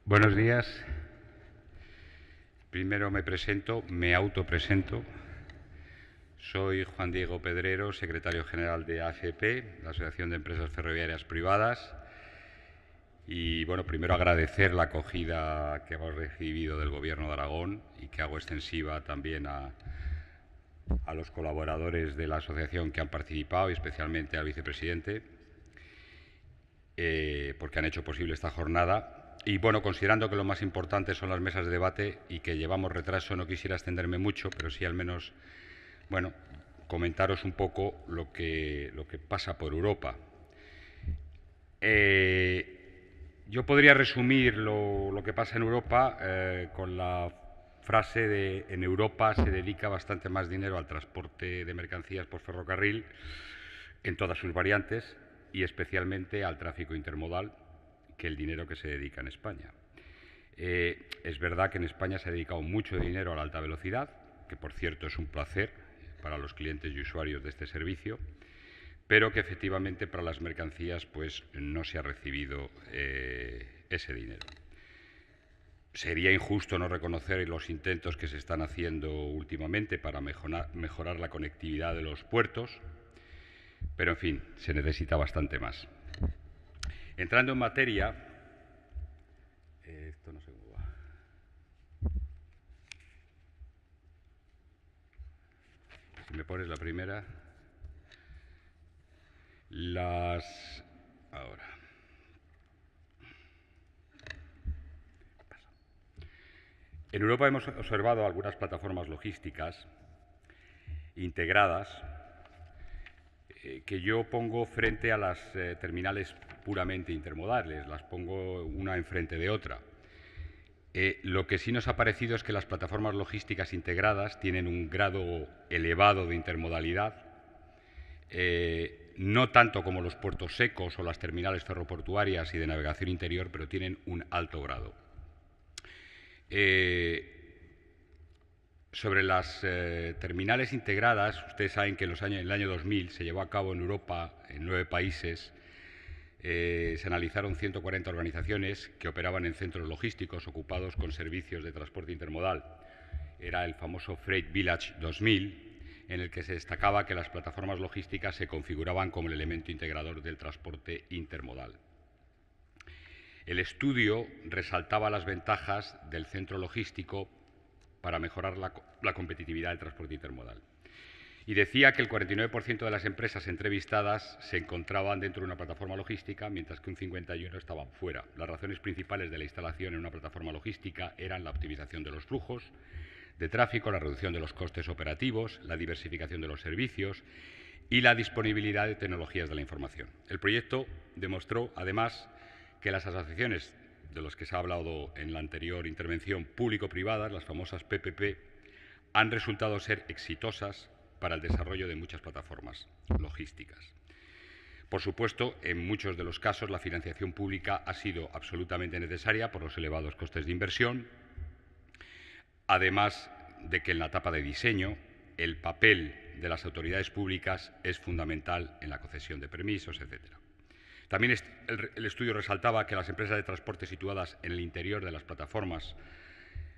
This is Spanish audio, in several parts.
Buenos días. Primero me autopresento. Soy Juan Diego Pedrero, secretario general de AFP, la Asociación de Empresas Ferroviarias Privadas. Y bueno, primero agradecer la acogida que hemos recibido del Gobierno de Aragón y que hago extensiva también a los colaboradores de la asociación que han participado y especialmente al vicepresidente, porque han hecho posible esta jornada. Y bueno, considerando que lo más importante son las mesas de debate y que llevamos retraso, no quisiera extenderme mucho, pero sí al menos, bueno, comentaros un poco lo que pasa por Europa. Yo podría resumir lo que pasa en Europa con la frase de: en Europa se dedica bastante más dinero al transporte de mercancías por ferrocarril en todas sus variantes y especialmente al tráfico intermodal que el dinero que se dedica en España. Es verdad que en España se ha dedicado mucho dinero a la alta velocidad, que por cierto es un placer para los clientes y usuarios de este servicio, pero que efectivamente para las mercancías pues no se ha recibido ese dinero. Sería injusto no reconocer los intentos que se están haciendo últimamente para mejorar la conectividad de los puertos, pero en fin, se necesita bastante más. Entrando en materia, esto no sé cómo va. Si me pones la primera. Ahora. En Europa hemos observado algunas plataformas logísticas integradas que yo pongo frente a las terminales puramente intermodales, las pongo una enfrente de otra. Lo que sí nos ha parecido es que las plataformas logísticas integradas tienen un grado elevado de intermodalidad, no tanto como los puertos secos o las terminales ferroportuarias y de navegación interior, pero tienen un alto grado. Sobre las terminales integradas, ustedes saben que en el año 2000 se llevó a cabo en Europa, en 9 países, se analizaron 140 organizaciones que operaban en centros logísticos ocupados con servicios de transporte intermodal. Era el famoso Freight Village 2000, en el que se destacaba que las plataformas logísticas se configuraban como el elemento integrador del transporte intermodal. El estudio resaltaba las ventajas del centro logístico para mejorar la competitividad del transporte intermodal. Y decía que el 49% de las empresas entrevistadas se encontraban dentro de una plataforma logística, mientras que un 51% estaban fuera. Las razones principales de la instalación en una plataforma logística eran la optimización de los flujos de tráfico, la reducción de los costes operativos, la diversificación de los servicios y la disponibilidad de tecnologías de la información. El proyecto demostró, además, que las asociaciones de las que se ha hablado en la anterior intervención, público-privadas, las famosas PPP, han resultado ser exitosas para el desarrollo de muchas plataformas logísticas. Por supuesto, en muchos de los casos la financiación pública ha sido absolutamente necesaria por los elevados costes de inversión, además de que en la etapa de diseño el papel de las autoridades públicas es fundamental en la concesión de permisos, etc. También el estudio resaltaba que las empresas de transporte situadas en el interior de las plataformas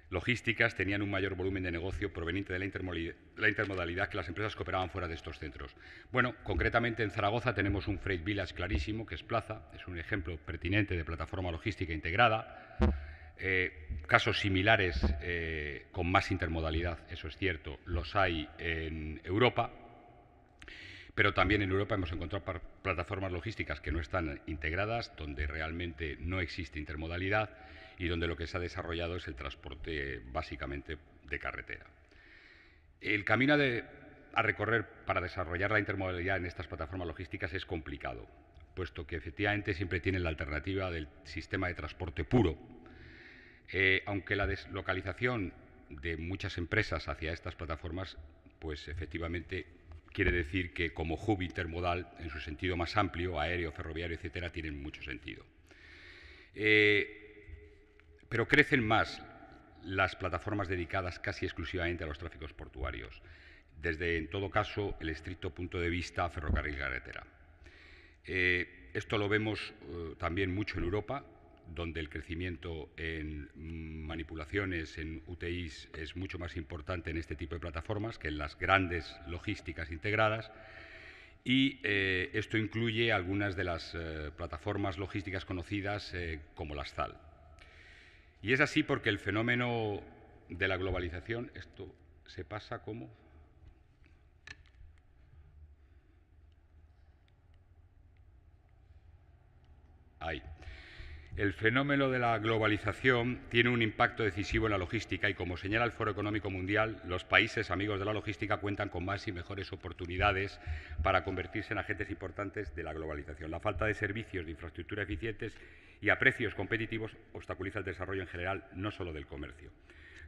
logísticas tenían un mayor volumen de negocio proveniente de la intermodalidad que las empresas que operaban fuera de estos centros. Bueno, concretamente en Zaragoza tenemos un Freight Village clarísimo, que es Plaza, es un ejemplo pertinente de plataforma logística integrada. Casos similares con más intermodalidad, eso es cierto, los hay en Europa, pero también en Europa hemos encontrado plataformas logísticas que no están integradas, donde realmente no existe intermodalidad y donde lo que se ha desarrollado es el transporte básicamente de carretera. El camino a recorrer para desarrollar la intermodalidad en estas plataformas logísticas es complicado, puesto que efectivamente siempre tienen la alternativa del sistema de transporte puro, aunque la deslocalización de muchas empresas hacia estas plataformas, pues efectivamente quiere decir que como hub intermodal, en su sentido más amplio, aéreo, ferroviario, etcétera, tienen mucho sentido. Pero crecen más las plataformas dedicadas casi exclusivamente a los tráficos portuarios, desde, en todo caso, el estricto punto de vista ferrocarril-carretera. Esto lo vemos también mucho en Europa, donde el crecimiento en manipulaciones, en UTIs, es mucho más importante en este tipo de plataformas que en las grandes logísticas integradas. Y esto incluye algunas de las plataformas logísticas conocidas como las ZAL. Y es así porque el fenómeno de la globalización, esto se pasa como... Ahí. El fenómeno de la globalización tiene un impacto decisivo en la logística y, como señala el Foro Económico Mundial, los países amigos de la logística cuentan con más y mejores oportunidades para convertirse en agentes importantes de la globalización. La falta de servicios de infraestructura eficientes y a precios competitivos obstaculiza el desarrollo en general, no solo del comercio.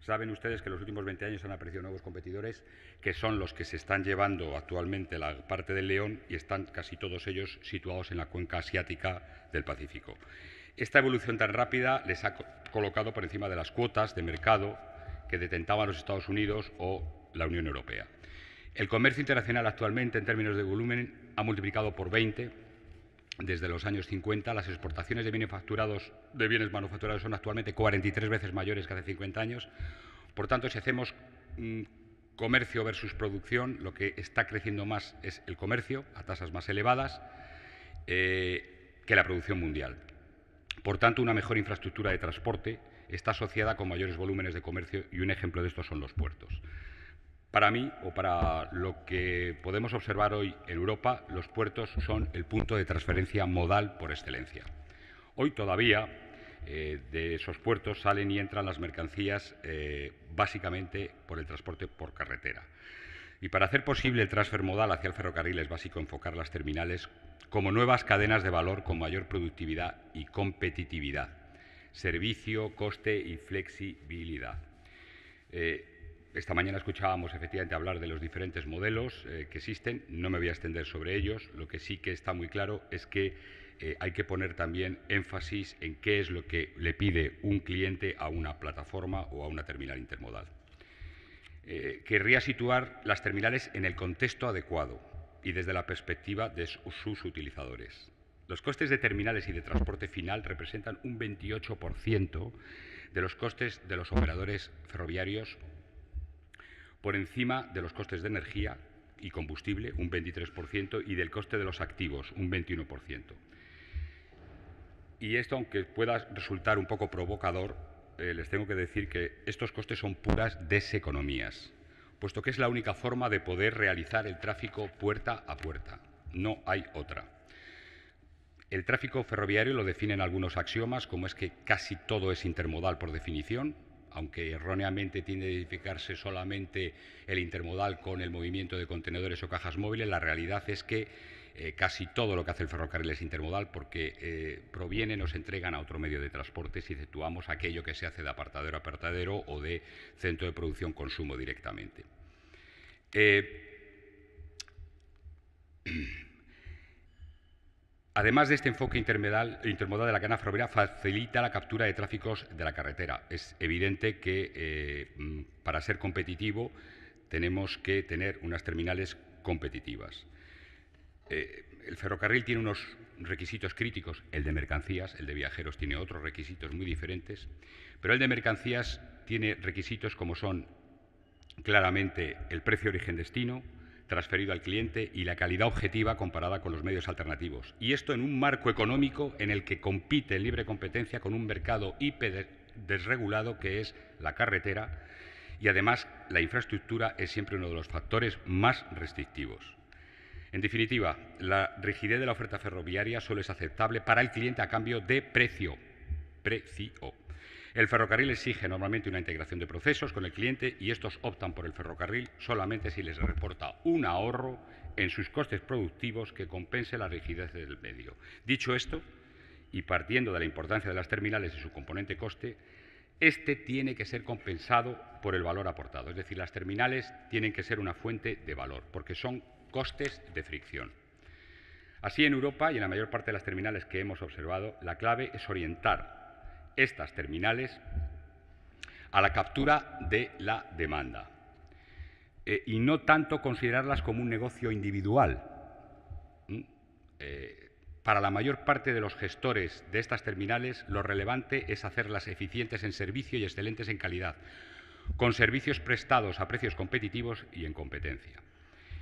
Saben ustedes que en los últimos 20 años han aparecido nuevos competidores que son los que se están llevando actualmente la parte del león y están casi todos ellos situados en la cuenca asiática del Pacífico. Esta evolución tan rápida les ha colocado por encima de las cuotas de mercado que detentaban los Estados Unidos o la Unión Europea. El comercio internacional actualmente, en términos de volumen, ha multiplicado por 20 desde los años 50. Las exportaciones de bienes manufacturados son actualmente 43 veces mayores que hace 50 años. Por tanto, si hacemos comercio versus producción, lo que está creciendo más es el comercio, a tasas más elevadas, que la producción mundial. Por tanto, una mejor infraestructura de transporte está asociada con mayores volúmenes de comercio y un ejemplo de esto son los puertos. Para mí, o para lo que podemos observar hoy en Europa, los puertos son el punto de transferencia modal por excelencia. Hoy todavía de esos puertos salen y entran las mercancías básicamente por el transporte por carretera. Y para hacer posible el transfer modal hacia el ferrocarril es básico enfocar las terminales como nuevas cadenas de valor con mayor productividad y competitividad, servicio, coste y flexibilidad. Esta mañana escuchábamos efectivamente hablar de los diferentes modelos que existen, no me voy a extender sobre ellos, lo que sí que está muy claro es que hay que poner también énfasis en qué es lo que le pide un cliente a una plataforma o a una terminal intermodal. Querría situar las terminales en el contexto adecuado y desde la perspectiva de sus utilizadores. Los costes de terminales y de transporte final representan un 28% de los costes de los operadores ferroviarios, por encima de los costes de energía y combustible, un 23%, y del coste de los activos, un 21%. Y esto, aunque pueda resultar un poco provocador, les tengo que decir que estos costes son puras deseconomías, puesto que es la única forma de poder realizar el tráfico puerta a puerta. No hay otra. El tráfico ferroviario lo definen algunos axiomas, como es que casi todo es intermodal por definición, aunque erróneamente tiende a identificarse solamente el intermodal con el movimiento de contenedores o cajas móviles. La realidad es que casi todo lo que hace el ferrocarril es intermodal porque proviene, nos entregan a otro medio de transporte si efectuamos aquello que se hace de apartadero a apartadero o de centro de producción-consumo directamente. Además de este enfoque intermodal de la cadena ferroviaria facilita la captura de tráficos de la carretera. Es evidente que para ser competitivo tenemos que tener unas terminales competitivas. El ferrocarril tiene unos requisitos críticos, el de mercancías, el de viajeros tiene otros requisitos muy diferentes, pero el de mercancías tiene requisitos como son claramente el precio origen-destino, transferido al cliente y la calidad objetiva comparada con los medios alternativos. Y esto en un marco económico en el que compite en libre competencia con un mercado hiper desregulado que es la carretera y además la infraestructura es siempre uno de los factores más restrictivos. En definitiva, la rigidez de la oferta ferroviaria solo es aceptable para el cliente a cambio de precio. El ferrocarril exige normalmente una integración de procesos con el cliente y estos optan por el ferrocarril solamente si les reporta un ahorro en sus costes productivos que compense la rigidez del medio. Dicho esto, y partiendo de la importancia de las terminales y su componente coste, este tiene que ser compensado por el valor aportado. Es decir, las terminales tienen que ser una fuente de valor porque son costes de fricción. Así, en Europa y en la mayor parte de las terminales que hemos observado, la clave es orientar estas terminales a la captura de la demanda y no tanto considerarlas como un negocio individual. para la mayor parte de los gestores de estas terminales, lo relevante es hacerlas eficientes en servicio y excelentes en calidad, con servicios prestados a precios competitivos y en competencia.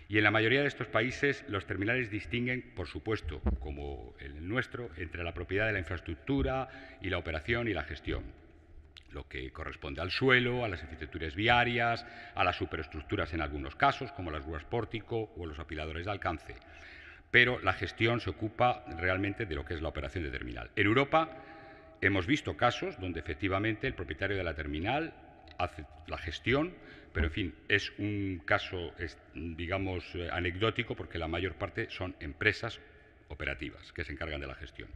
Y en la mayoría de estos países los terminales distinguen, por supuesto, como el nuestro, entre la propiedad de la infraestructura y la operación y la gestión, lo que corresponde al suelo, a las infraestructuras viarias, a las superestructuras en algunos casos, como las grúas pórtico o los apiladores de alcance. Pero la gestión se ocupa realmente de lo que es la operación de terminal. En Europa hemos visto casos donde efectivamente el propietario de la terminal hace la gestión, pero en fin, es un caso, digamos, anecdótico, porque la mayor parte son empresas operativas que se encargan de la gestión.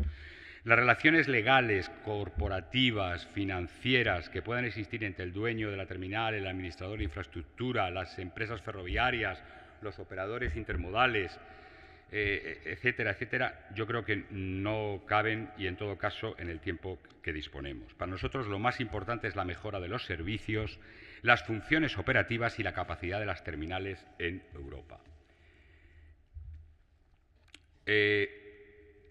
Las relaciones legales, corporativas, financieras que puedan existir entre el dueño de la terminal, el administrador de infraestructura, las empresas ferroviarias, los operadores intermodales, etcétera, etcétera, yo creo que no caben y, en todo caso, en el tiempo que disponemos. Para nosotros lo más importante es la mejora de los servicios, las funciones operativas y la capacidad de las terminales en Europa.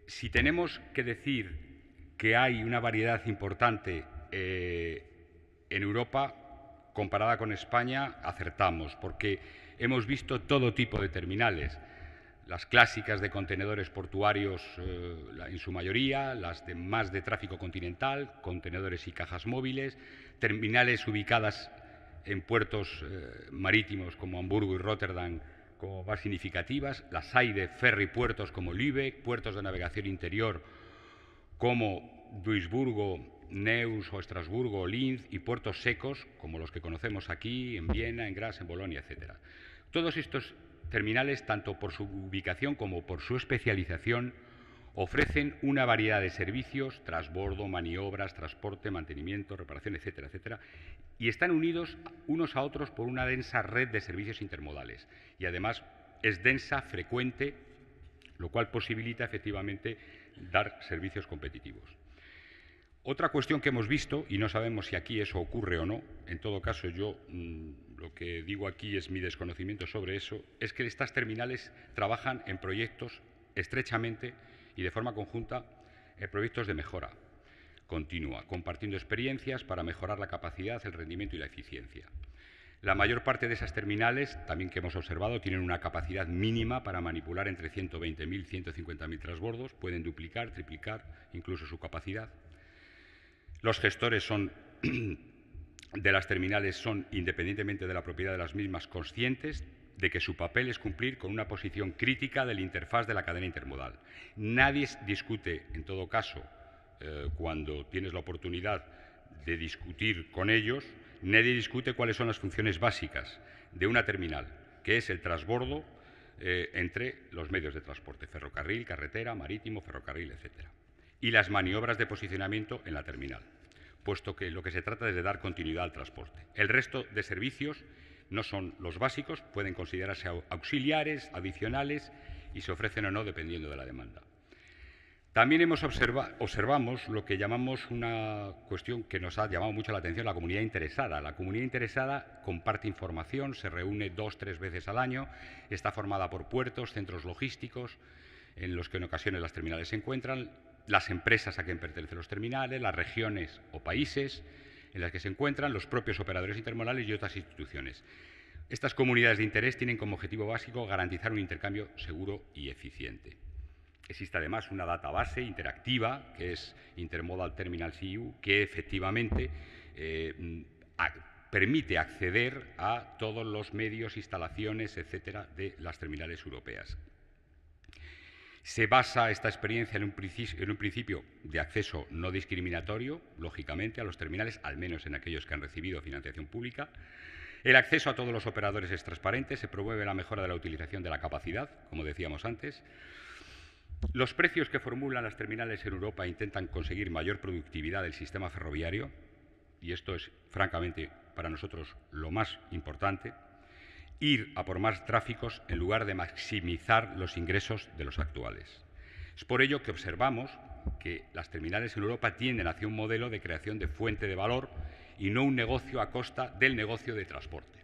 Si tenemos que decir que hay una variedad importante en Europa, comparada con España, acertamos, porque hemos visto todo tipo de terminales. Las clásicas de contenedores portuarios en su mayoría, las de más de tráfico continental, contenedores y cajas móviles, terminales ubicadas en puertos marítimos como Hamburgo y Rotterdam como más significativas, las hay de ferrypuertos como Lübeck, puertos de navegación interior como Duisburgo, Neuss o Estrasburgo o Linz, y puertos secos como los que conocemos aquí, en Viena, en Graz, en Bolonia, etc. Todos estos terminales, tanto por su ubicación como por su especialización, ofrecen una variedad de servicios, transbordo, maniobras, transporte, mantenimiento, reparación, etcétera, etcétera, y están unidos unos a otros por una densa red de servicios intermodales. Y además es densa, frecuente, lo cual posibilita efectivamente dar servicios competitivos. Otra cuestión que hemos visto, y no sabemos si aquí eso ocurre o no, en todo caso yo lo que digo aquí es mi desconocimiento sobre eso, es que estas terminales trabajan en proyectos estrechamente y de forma conjunta, en proyectos de mejora continua, compartiendo experiencias para mejorar la capacidad, el rendimiento y la eficiencia. La mayor parte de esas terminales, también que hemos observado, tienen una capacidad mínima para manipular entre 120.000 y 150.000 transbordos, pueden duplicar, triplicar incluso su capacidad. Los gestores de las terminales son, independientemente de la propiedad de las mismas, conscientes de que su papel es cumplir con una posición crítica de la interfaz de la cadena intermodal. Nadie discute, en todo caso, cuando tienes la oportunidad de discutir con ellos, nadie discute cuáles son las funciones básicas de una terminal, que es el transbordo entre los medios de transporte, ferrocarril, carretera, marítimo, ferrocarril, etc. Y las maniobras de posicionamiento en la terminal, puesto que lo que se trata es de dar continuidad al transporte. El resto de servicios no son los básicos, pueden considerarse auxiliares, adicionales, y se ofrecen o no dependiendo de la demanda. También observamos lo que llamamos una cuestión que nos ha llamado mucho la atención, la comunidad interesada. La comunidad interesada comparte información, se reúne 2 o 3 veces al año, está formada por puertos, centros logísticos, en los que en ocasiones las terminales se encuentran, las empresas a quien pertenecen los terminales, las regiones o países en las que se encuentran, los propios operadores intermodales y otras instituciones. Estas comunidades de interés tienen como objetivo básico garantizar un intercambio seguro y eficiente. Existe además una database interactiva, que es Intermodal Terminals EU, que efectivamente permite acceder a todos los medios, instalaciones, etcétera, de las terminales europeas. Se basa esta experiencia en un principio de acceso no discriminatorio, lógicamente, a los terminales, al menos en aquellos que han recibido financiación pública. El acceso a todos los operadores es transparente, se promueve la mejora de la utilización de la capacidad, como decíamos antes. Los precios que formulan las terminales en Europa intentan conseguir mayor productividad del sistema ferroviario, y esto es, francamente, para nosotros lo más importante, ir a por más tráficos en lugar de maximizar los ingresos de los actuales. Es por ello que observamos que las terminales en Europa tienden hacia un modelo de creación de fuente de valor y no un negocio a costa del negocio de transporte.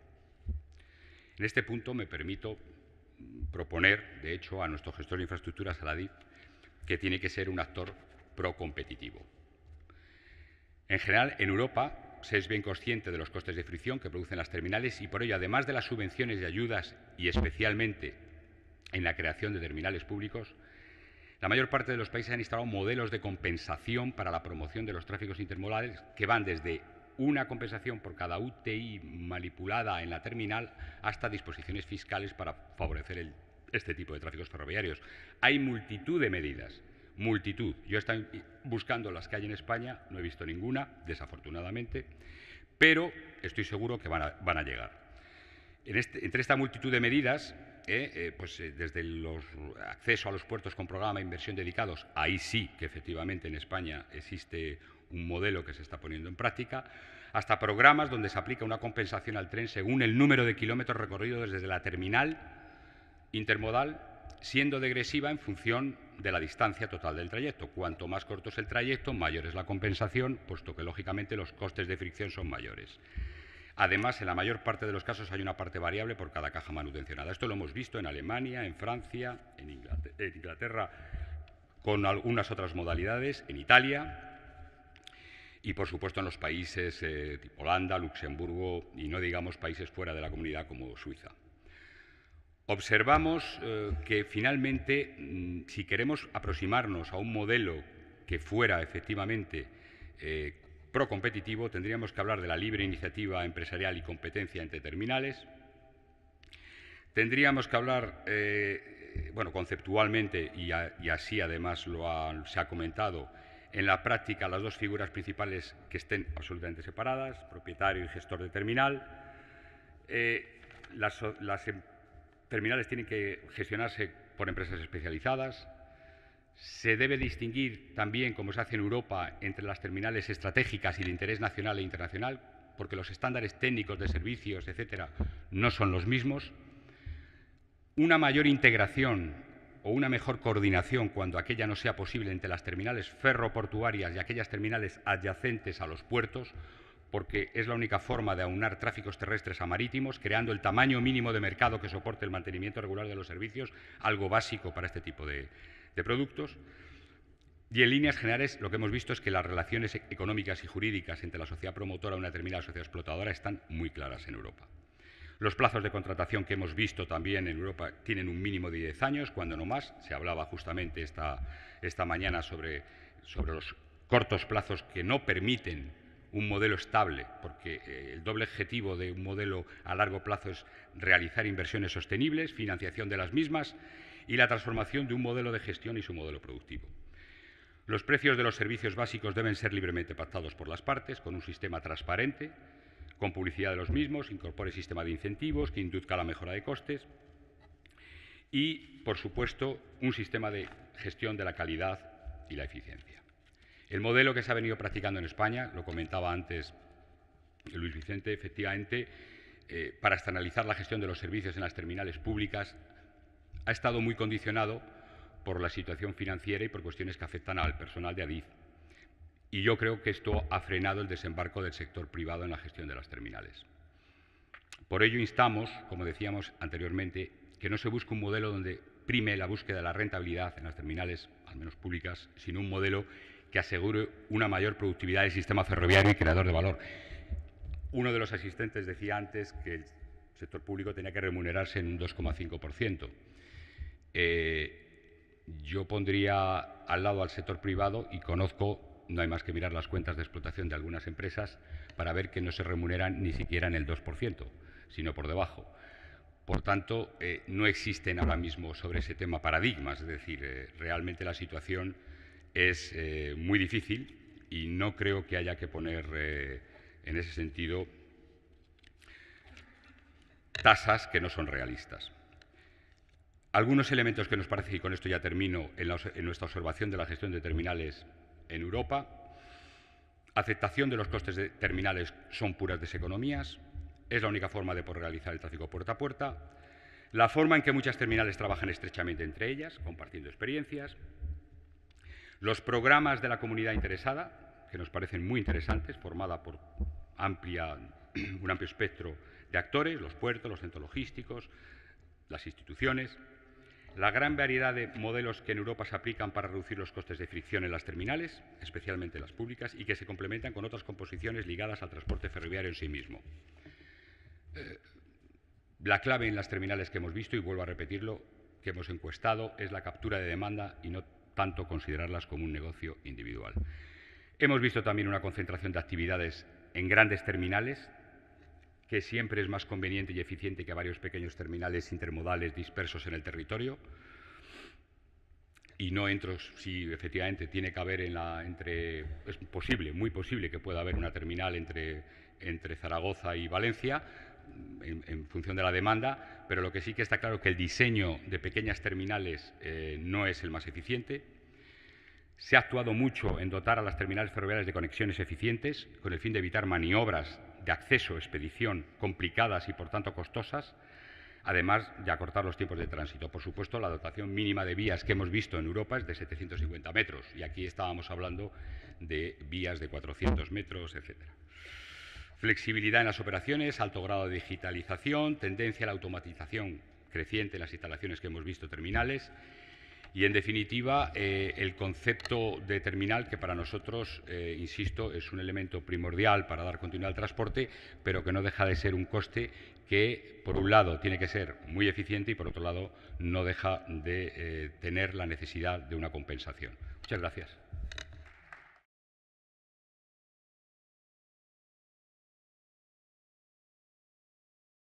En este punto me permito proponer, de hecho, a nuestro gestor de infraestructuras, a la DIF, que tiene que ser un actor procompetitivo. En general, en Europa se es bien consciente de los costes de fricción que producen las terminales y por ello, además de las subvenciones y ayudas y especialmente en la creación de terminales públicos, la mayor parte de los países han instalado modelos de compensación para la promoción de los tráficos intermodales que van desde una compensación por cada UTI manipulada en la terminal hasta disposiciones fiscales para favorecer este tipo de tráficos ferroviarios. Hay multitud de medidas. Multitud. Yo he estado buscando las que hay en España, no he visto ninguna, desafortunadamente, pero estoy seguro que van a llegar. Entre esta multitud de medidas, desde el acceso a los puertos con programa de inversión dedicados, ahí sí que efectivamente en España existe un modelo que se está poniendo en práctica, hasta programas donde se aplica una compensación al tren según el número de kilómetros recorridos desde la terminal intermodal, siendo degresiva en función de la distancia total del trayecto. Cuanto más corto es el trayecto, mayor es la compensación, puesto que, lógicamente, los costes de fricción son mayores. Además, en la mayor parte de los casos hay una parte variable por cada caja manutencionada. Esto lo hemos visto en Alemania, en Francia, en Inglaterra, con algunas otras modalidades, en Italia y, por supuesto, en los países tipo Holanda, Luxemburgo y no digamos países fuera de la comunidad como Suiza. Observamos que finalmente, si queremos aproximarnos a un modelo que fuera efectivamente procompetitivo, tendríamos que hablar de la libre iniciativa empresarial y competencia entre terminales. Tendríamos que hablar, conceptualmente, y así además se ha comentado, en la práctica las dos figuras principales que estén absolutamente separadas, propietario y gestor de terminal. Las terminales tienen que gestionarse por empresas especializadas. Se debe distinguir también, como se hace en Europa, entre las terminales estratégicas y de interés nacional e internacional, porque los estándares técnicos de servicios, etcétera, no son los mismos. Una mayor integración o una mejor coordinación, cuando aquella no sea posible, entre las terminales ferroportuarias y aquellas terminales adyacentes a los puertos, porque es la única forma de aunar tráficos terrestres a marítimos, creando el tamaño mínimo de mercado que soporte el mantenimiento regular de los servicios, algo básico para este tipo de productos. Y en líneas generales lo que hemos visto es que las relaciones económicas y jurídicas entre la sociedad promotora y una determinada sociedad explotadora están muy claras en Europa. Los plazos de contratación que hemos visto también en Europa tienen un mínimo de 10 años, cuando no más. Se hablaba justamente esta mañana sobre los cortos plazos que no permiten un modelo estable, porque el doble objetivo de un modelo a largo plazo es realizar inversiones sostenibles, financiación de las mismas y la transformación de un modelo de gestión y su modelo productivo. Los precios de los servicios básicos deben ser libremente pactados por las partes, con un sistema transparente, con publicidad de los mismos, incorpore sistema de incentivos que induzca a la mejora de costes y, por supuesto, un sistema de gestión de la calidad y la eficiencia. El modelo que se ha venido practicando en España, lo comentaba antes Luis Vicente, efectivamente, para externalizar la gestión de los servicios en las terminales públicas, ha estado muy condicionado por la situación financiera y por cuestiones que afectan al personal de Adif. Y yo creo que esto ha frenado el desembarco del sector privado en la gestión de las terminales. Por ello instamos, como decíamos anteriormente, que no se busque un modelo donde prime la búsqueda de la rentabilidad en las terminales, al menos públicas, sino un modelo que asegure una mayor productividad del sistema ferroviario y creador de valor. Uno de los asistentes decía antes que el sector público tenía que remunerarse en un 2,5%. Yo pondría al lado al sector privado y conozco, no hay más que mirar las cuentas de explotación de algunas empresas para ver que no se remuneran ni siquiera en el 2%, sino por debajo. Por tanto, no existen ahora mismo sobre ese tema paradigmas, es decir, realmente la situación es muy difícil y no creo que haya que poner en ese sentido tasas que no son realistas. Algunos elementos que nos parece, y con esto ya termino, en nuestra observación de la gestión de terminales en Europa: aceptación de los costes de terminales son puras deseconomías, es la única forma de poder realizar el tráfico puerta a puerta, la forma en que muchas terminales trabajan estrechamente entre ellas, compartiendo experiencias, los programas de la comunidad interesada, que nos parecen muy interesantes, formada por un amplio espectro de actores, los puertos, los centros logísticos, las instituciones, La gran variedad de modelos que en Europa se aplican para reducir los costes de fricción en las terminales, especialmente las públicas, y que se complementan con otras composiciones ligadas al transporte ferroviario en sí mismo. La clave en las terminales que hemos visto, y vuelvo a repetirlo, que hemos encuestado, es la captura de demanda y no tanto considerarlas como un negocio individual. Hemos visto también una concentración de actividades en grandes terminales, que siempre es más conveniente y eficiente que varios pequeños terminales intermodales dispersos en el territorio. Y no entro si efectivamente tiene que haber es posible, muy posible que pueda haber una terminal entre Zaragoza y Valencia, en función de la demanda, pero lo que sí que está claro es que el diseño de pequeñas terminales no es el más eficiente. Se ha actuado mucho en dotar a las terminales ferroviarias de conexiones eficientes con el fin de evitar maniobras de acceso, expedición complicadas y por tanto costosas, además de acortar los tiempos de tránsito. Por supuesto, la dotación mínima de vías que hemos visto en Europa es de 750 metros y aquí estábamos hablando de vías de 400 metros, etc. Flexibilidad en las operaciones, alto grado de digitalización, tendencia a la automatización creciente en las instalaciones que hemos visto terminales y, en definitiva, el concepto de terminal que para nosotros, insisto, es un elemento primordial para dar continuidad al transporte, pero que no deja de ser un coste que, por un lado, tiene que ser muy eficiente y, por otro lado, no deja de tener la necesidad de una compensación. Muchas gracias.